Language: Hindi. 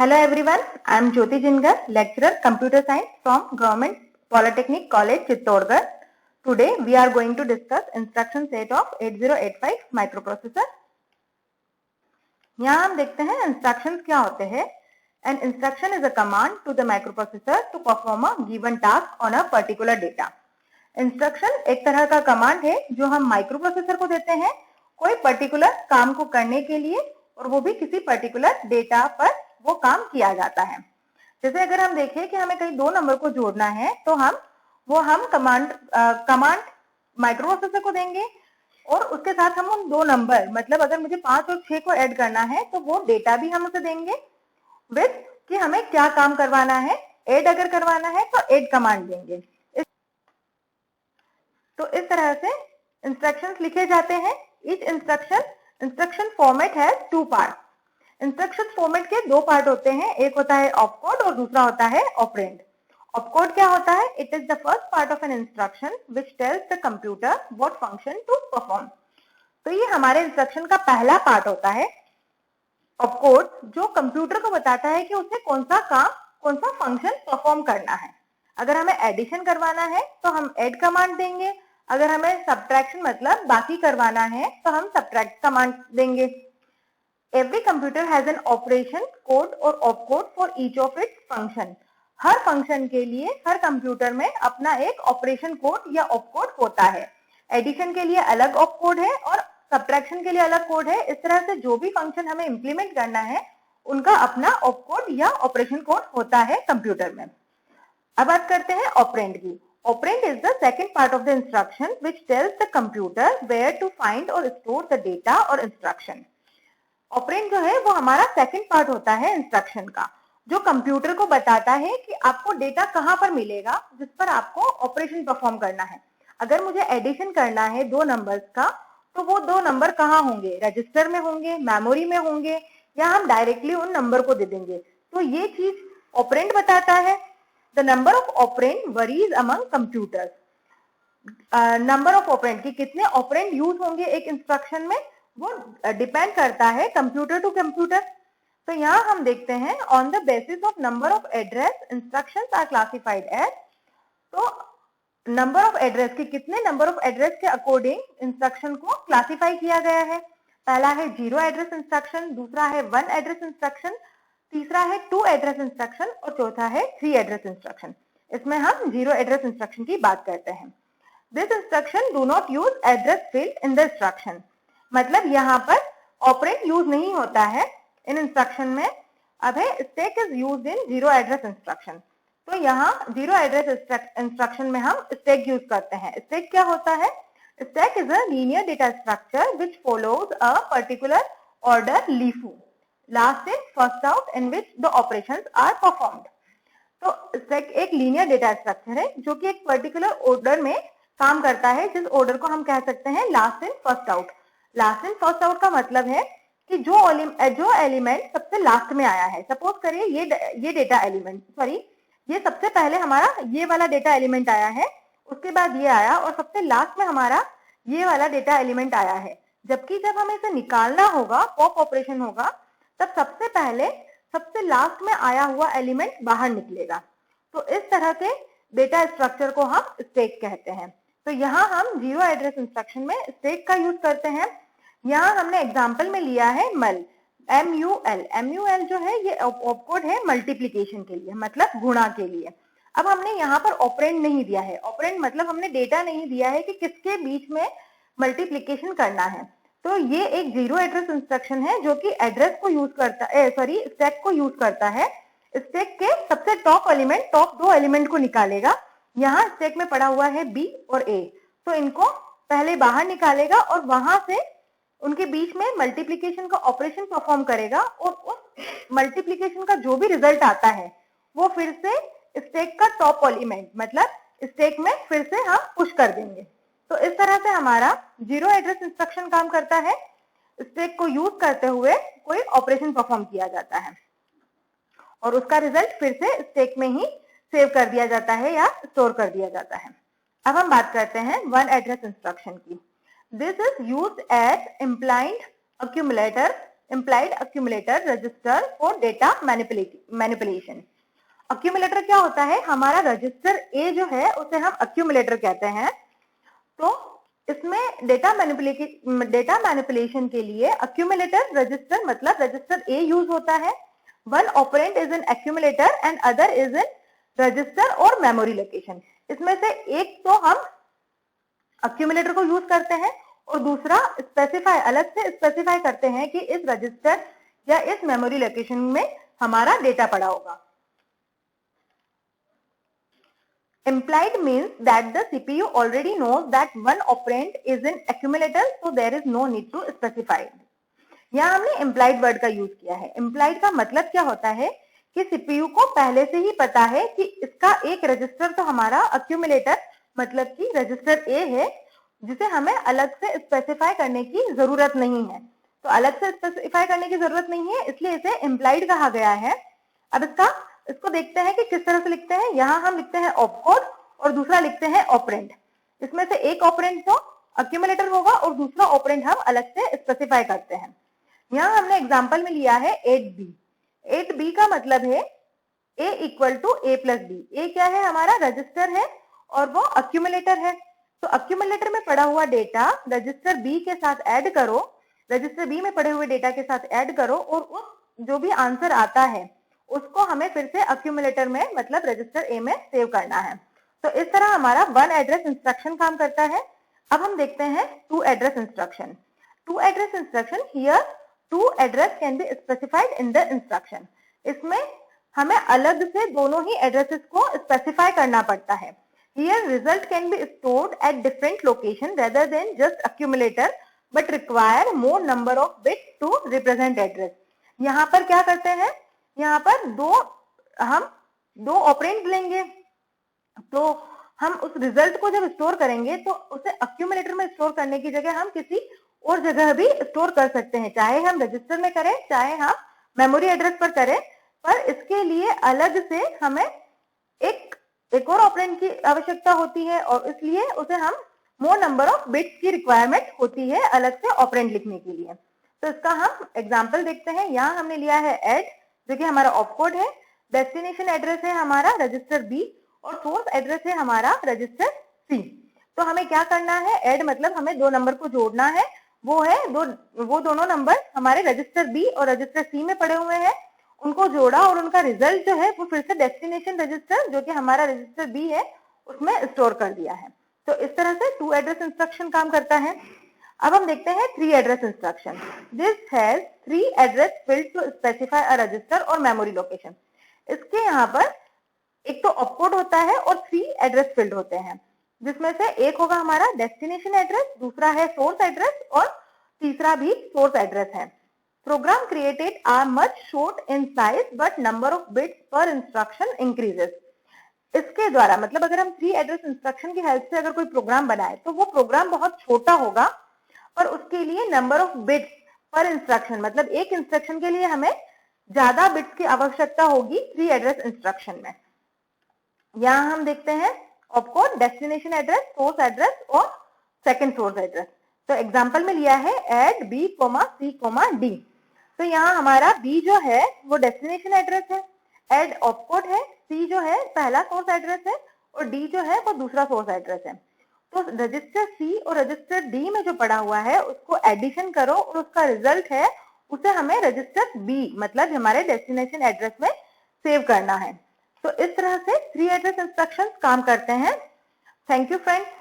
Hello everyone, I am Jyoti Jingar, lecturer Computer Science from Government Polytechnic College, Chittorgarh. Today we are going to discuss instruction set of 8085 microprocessor. यहाँ हम देखते हैं instructions क्या होते हैं. An instruction is a command to the microprocessor to perform a given task on a particular data. Instruction एक तरह का command है जो हम microprocessor को देते हैं कोई particular काम को करने के लिए और वो भी किसी particular data पर वो काम किया जाता है. जैसे अगर हम देखें कि हमें कहीं दो नंबर को जोड़ना है तो हम कमांड माइक्रोप्रोसेसर को देंगे और उसके साथ हम उन दो नंबर मतलब अगर मुझे 5 और 6 को ऐड करना है तो वो डेटा भी हम उसे देंगे विद कि हमें क्या काम करवाना है. ऐड अगर करवाना है तो ऐड कमांड देंगे. तो इस तरह से इंस्ट्रक्शंस लिखे जाते हैं. Each instruction format has two part. Instruction format के दो पार्ट होते हैं. एक होता है ऑपकोड और दूसरा होता है ऑपरेंड. ऑपकोड क्या होता है? It is the first part of an instruction which tells the computer what function to perform. तो ये हमारे इंस्ट्रक्शन का पहला पार्ट होता है ऑपकोड, जो कंप्यूटर को बताता है कि उसे कौन सा फंक्शन परफॉर्म करना है. अगर हमें एडिशन करवाना है तो हम ऐड कमांड देंगे. अगर हमें सब्ट्रैक्शन मतलब बाकी करवाना है तो हम सब्ट्रैक्ट कमांड देंगे. Every computer has an operation code or opcode for each of its function. Her function के लिए हर कंप्यूटर में अपना एक ऑपरेशन कोड या ऑपकोड होता है. एडिशन के लिए अलग ऑपकोड है और सब्ट्रैक्शन के लिए अलग कोड है. इस तरह से जो भी फंक्शन हमें इंप्लीमेंट करना है उनका अपना ऑपकोड या ऑपरेशन कोड होता है कंप्यूटर में. अब बात करते हैं ऑपरेंड की. Operand is the second part of the instruction which tells the computer where to find और स्टोर द डेटा और इंस्ट्रक्शन. ऑपरेंड जो है वो हमारा सेकंड पार्ट होता है इंस्ट्रक्शन का, जो कंप्यूटर को बताता है कि आपको डेटा कहां पर मिलेगा जिस पर आपको ऑपरेशन परफॉर्म करना है. अगर मुझे एडिशन करना है दो नंबर्स का तो वो दो नंबर कहां होंगे? रजिस्टर में होंगे, मेमोरी में होंगे या हम डायरेक्टली उन नंबर को दे देंगे. तो ये चीज ऑपरेंड बताता है. The number of operand worries among computers. Number of operand की कितने ऑपरेंड यूज होंगे एक इंस्ट्रक्शन में वो डिपेंड करता है कंप्यूटर टू कंप्यूटर. तो यहाँ हम देखते हैं on the basis of number of address instructions are classified as. तो नंबर ऑफ एड्रेस के कितने नंबर ऑफ एड्रेस के अकॉर्डिंग इंस्ट्रक्शन को क्लासिफाई किया गया है. पहला है 0 एड्रेस इंस्ट्रक्शन, दूसरा है 1 एड्रेस इंस्ट्रक्शन, तीसरा है 2 एड्रेस इंस्ट्रक्शन और चौथा है 3 एड्रेस इंस्ट्रक्शन. इसमें हम 0 एड्रेस इंस्ट्रक्शन की बात करते हैं. This instruction do not use address field in the instruction. मतलब यहाँ पर ऑपरेंड यूज नहीं होता है इन इंस्ट्रक्शन में. अब है stack is used in 0 address instruction. तो यहाँ 0 एड्रेस इंस्ट्रक्शन में हम स्टैक यूज करते हैं. स्टैक क्या होता है? Stack is a linear data structure which follows a particular order LIFO, last in first out, in which the operations are performed. तो स्टैक एक लीनियर डेटा स्ट्रक्चर है जो कि एक पर्टिकुलर ऑर्डर में काम करता है, जिस ऑर्डर को हम कह सकते हैं last in first out. Last in first out का मतलब है कि जो एलिमेंट सबसे लास्ट में आया है. सपोज करिए ये डेटा एलिमेंट ये सबसे पहले हमारा ये वाला डेटा एलिमेंट आया है, उसके बाद ये आया और सबसे लास्ट में हमारा ये वाला डेटा एलिमेंट आया है. जबकि जब हमें इसे निकालना होगा, पॉप ऑपरेशन होगा, तब सबसे पहले सबसे लास्ट में आया हुआ एलिमेंट बाहर निकलेगा. तो इस तरह के डेटा स्ट्रक्चर को हम स्टैक कहते हैं. तो यहाँ हम 0 एड्रेस इंस्ट्रक्शन में स्टैक का यूज करते हैं. यहाँ हमने एग्जांपल में लिया है मल, MUL जो है ये ऑपकोड है मल्टीप्लिकेशन के लिए, मतलब गुणा के लिए. अब हमने यहाँ पर ऑपरेंड नहीं दिया है. ऑपरेंड मतलब हमने डेटा नहीं दिया है कि किसके बीच में मल्टीप्लिकेशन करना है. तो ये एक 0 एड्रेस इंस्ट्रक्शन है जो कि एड्रेस को यूज करता है, स्टैक को यूज करता है. स्टैक के सबसे टॉप 2 एलिमेंट को निकालेगा. यहाँ स्टैक में पड़ा हुआ है B और A, तो इनको पहले बाहर निकालेगा और वहां से उनके बीच में मल्टीप्लिकेशन का ऑपरेशन परफॉर्म करेगा और उस मल्टीप्लिकेशन का जो भी रिजल्ट आता है वो फिर से स्टैक का टॉप एलिमेंट मतलब स्टैक में फिर से हम पुश कर देंगे. तो इस तरह से हमारा 0 एड्रेस इंस्ट्रक्शन काम करता है. स्टैक को यूज करते हुए कोई ऑपरेशन परफॉर्म किया जाता है और उसका रिजल्ट फिर से स्टैक में ही सेव कर दिया जाता है या स्टोर कर दिया जाता है. अब हम बात करते हैं 1 एड्रेस इंस्ट्रक्शन की. This is used as implied accumulator implied accumulator register for data manipulation. Accumulator क्या होता है? हमारा रजिस्टर A जो है उसे हम accumulator कहते हैं। तो इसमें डेटा मैनिपुलेशन के लिए accumulator रजिस्टर मतलब रजिस्टर A यूज होता है। One operand is an accumulator and other is in register और memory location. इसमें से एक तो हम accumulator को यूज करते हैं और दूसरा अलग से स्पेसिफाई करते हैं कि इस रजिस्टर या इस मेमोरी लोकेशन में हमारा डेटा पड़ा होगा। Implied means that the CPU already knows that one operand is in accumulator, so there is no need to specify. यहाँ हमने implied वर्ड का यूज किया है। implied का मतलब क्या होता है कि CPU को पहले से ही पता है कि इसका एक रजिस्टर तो हमारा accumulator मतलब कि रजिस्टर A है, जिसे हमें अलग से स्पेसिफाई करने की जरूरत नहीं है। तो अलग से स्पेसिफाई करने की जरूरत नहीं है, इसलिए इसे इम्प्लाइड कहा गया है। अब इसको देखते हैं कि किस तरह से लिखते हैं। यहाँ हम लिखते हैं ऑपकोड और दूसरा लिखते हैं ऑपरेंड। इसमें से एक ऑपरेंड तो अक्यूमुलेटर होगा और दूसरा ऑपरेंड हम अलग से स्पेसिफाई करते हैं। यहाँ हमने एग्जाम्पल में लिया है 8b। 8b का मतलब है a equal to a plus b। a क्या है? हमारा रजिस्टर है और वो अक्यूमुलेटर है। तो अक्यूमुलेटर में पड़ा हुआ डेटा रजिस्टर बी के साथ ऐड करो, रजिस्टर बी में पड़े हुए डेटा के साथ ऐड करो और उस जो भी आंसर आता है उसको हमें फिर से अक्यूमुलेटर में मतलब रजिस्टर ए में सेव करना है। तो इस तरह हमारा वन एड्रेस इंस्ट्रक्शन काम करता है। अब हम देखते हैं two address instruction. Two address instruction, here two address can be specified in the instruction. इसमें हमें अलग से दोनों ही एड्रेसेस को स्पेसिफाई करना पड़ता है। Here result can be stored at different location rather than just accumulator, but require more number of bits to represent address. यहाँ पर क्या करते हैं? यहाँ पर हम दो ऑपरेंड लेंगे, तो हम उस रिजल्ट को जब स्टोर करेंगे तो उसे अक्यूमुलेटर में स्टोर करने की जगह हम किसी और जगह भी स्टोर कर सकते हैं, चाहे हम रजिस्टर में करें चाहे हम मेमोरी एड्रेस पर करें। पर इसके लिए अलग से हमें एक और ऑपरेंड की आवश्यकता होती है और इसलिए उसे हम मोर नंबर ऑफ बिट्स की रिक्वायरमेंट होती है अलग से ऑपरेंड लिखने के लिए। तो इसका हम एग्जांपल देखते हैं। यहाँ हमने लिया है ऐड, जो कि हमारा ऑपकोड है। डेस्टिनेशन एड्रेस है हमारा रजिस्टर बी और सोर्स एड्रेस है हमारा रजिस्टर सी। तो हमें क्या करना है? ऐड मतलब हमें दो नंबर को जोड़ना है। वो दोनों नंबर हमारे रजिस्टर बी और रजिस्टर सी में पड़े हुए हैं, उनको जोड़ा और उनका रिजल्ट जो है वो फिर से डेस्टिनेशन रजिस्टर जो कि हमारा रजिस्टर बी है उसमें स्टोर कर दिया है। तो इस तरह से टू एड्रेस इंस्ट्रक्शन काम करता है। अब हम देखते हैं three address instruction. This has three address field to specify a register और मेमोरी लोकेशन। इसके यहाँ पर एक तो ऑपकोड होता है और थ्री एड्रेस फील्ड होते हैं, जिसमें से एक होगा हमारा डेस्टिनेशन एड्रेस, दूसरा है सोर्स एड्रेस और तीसरा भी सोर्स एड्रेस है। Program created are much short in size, but number of bits per instruction increases. इसके द्वारा मतलब अगर हम थ्री एड्रेस इंस्ट्रक्शन की हेल्प से अगर कोई प्रोग्राम बनाए तो वो प्रोग्राम बहुत छोटा होगा, पर उसके लिए नंबर ऑफ बिट्स पर इंस्ट्रक्शन मतलब एक इंस्ट्रक्शन के लिए हमें ज्यादा बिट्स की आवश्यकता होगी थ्री एड्रेस इंस्ट्रक्शन में। यहाँ हम देखते हैं opcode, destination address, source address और सेकेंड सोर्स एड्रेस। तो एग्जाम्पल में लिया है add B comma C comma D. तो यहाँ हमारा B जो है वो डेस्टिनेशन एड्रेस है, ऐड ऑपकोड है, C जो है पहला सोर्स एड्रेस है और D जो है वो दूसरा सोर्स एड्रेस है। तो रजिस्टर C और रजिस्टर D में जो पड़ा हुआ है उसको एडिशन करो और उसका रिजल्ट है उसे हमें रजिस्टर B मतलब हमारे डेस्टिनेशन एड्रेस में सेव करना है। तो इस तरह से थ्री एड्रेस इंस्ट्रक्शंस काम करते हैं। Thank you friends.